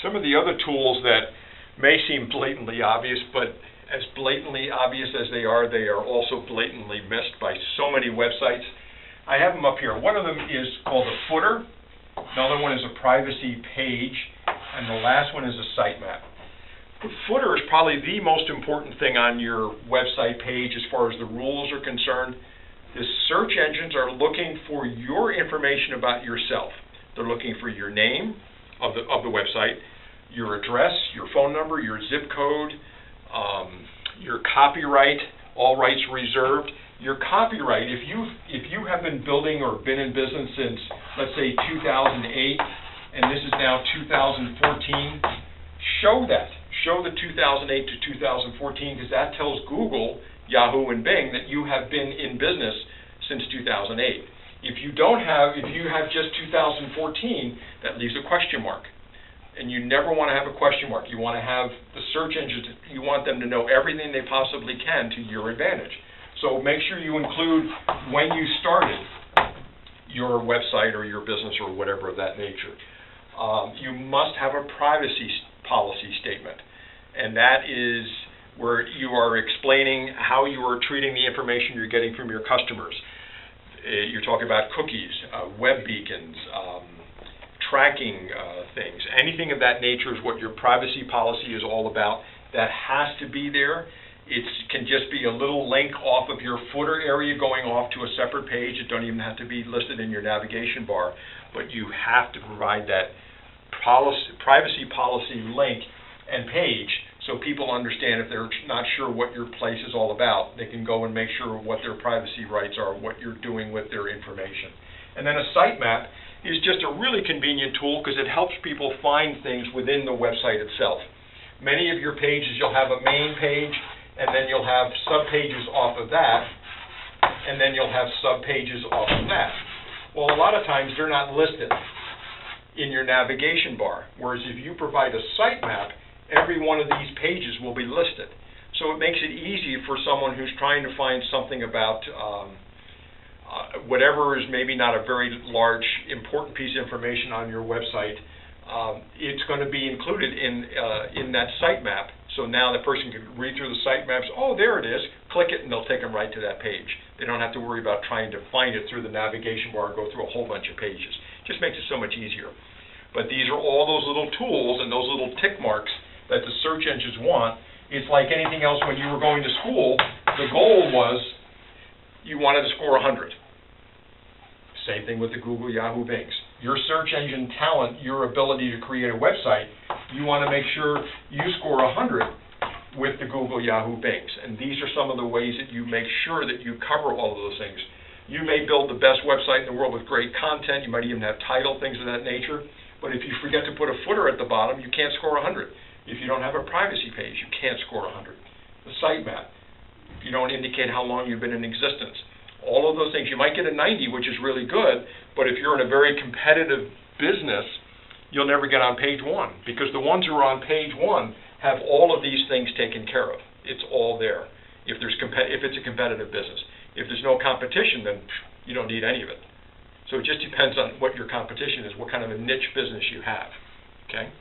Some of the other tools that may seem blatantly obvious, but as blatantly obvious as they are also blatantly missed by so many websites. I have them up here. One of them is called a footer. Another one is a privacy page. And the last one is a sitemap. The footer is probably the most important thing on your website page as far as the rules are concerned. The search engines are looking for your information about yourself. They're looking for your name of the website, your address, your phone number, your zip code, your copyright, all rights reserved. Your copyright, if you have been building or been in business since, let's say, 2008, and this is now 2014, show that. Show the 2008 to 2014, because that tells Google, Yahoo, and Bing that you have been in business since 2008. If you have just 2014, that leaves a question mark. And you never want to have a question mark. You want to have the search engines, you want them to know everything they possibly can to your advantage. So make sure you include when you started your website or your business or whatever of that nature. You must have a privacy policy statement, and that is where you are explaining how you are treating the information you're getting from your customers. You're talking about cookies, web beacons, tracking things. Anything of that nature is what your privacy policy is all about. That has to be there. It can just be a little link off of your footer area going off to a separate page. It don't even have to be listed in your navigation bar, but you have to provide that privacy policy link and page so people understand. If they're not sure what your place is all about, they can go and make sure what their privacy rights are, what you're doing with their information. And then a sitemap is just a really convenient tool because it helps people find things within the website itself. Many of your pages, you'll have a main page, and then you'll have sub-pages off of that, and then you'll have sub-pages off of that. Well, a lot of times they're not listed in your navigation bar, whereas if you provide a sitemap, every one of these pages will be listed. So it makes it easy for someone who's trying to find something about whatever is maybe not a very large, important piece of information on your website. It's going to be included in that sitemap. So now the person can read through the sitemaps. Oh, there it is. Click it, and they'll take them right to that page. They don't have to worry about trying to find it through the navigation bar and go through a whole bunch of pages. Just makes it so much easier. But these are all those little tools and those little tick marks that the search engines want. It's like anything else when you were going to school. The goal was you wanted to score 100. Same thing with the Google, Yahoo, Bings. Your search engine talent, your ability to create a website, you want to make sure you score 100 with the Google, Yahoo, Bings. And these are some of the ways that you make sure that you cover all of those things. You may build the best website in the world with great content. You might even have title, things of that nature. But if you forget to put a footer at the bottom, you can't score 100. If you don't have a privacy page, you can't score 100. The sitemap, if you don't indicate how long you've been in existence. All of those things. You might get a 90, which is really good, but if you're in a very competitive business, you'll never get on page 1, because the ones who are on page 1 have all of these things taken care of. It's all there if it's a competitive business. If there's no competition, then you don't need any of it. So it just depends on what your competition is, what kind of a niche business you have. Okay?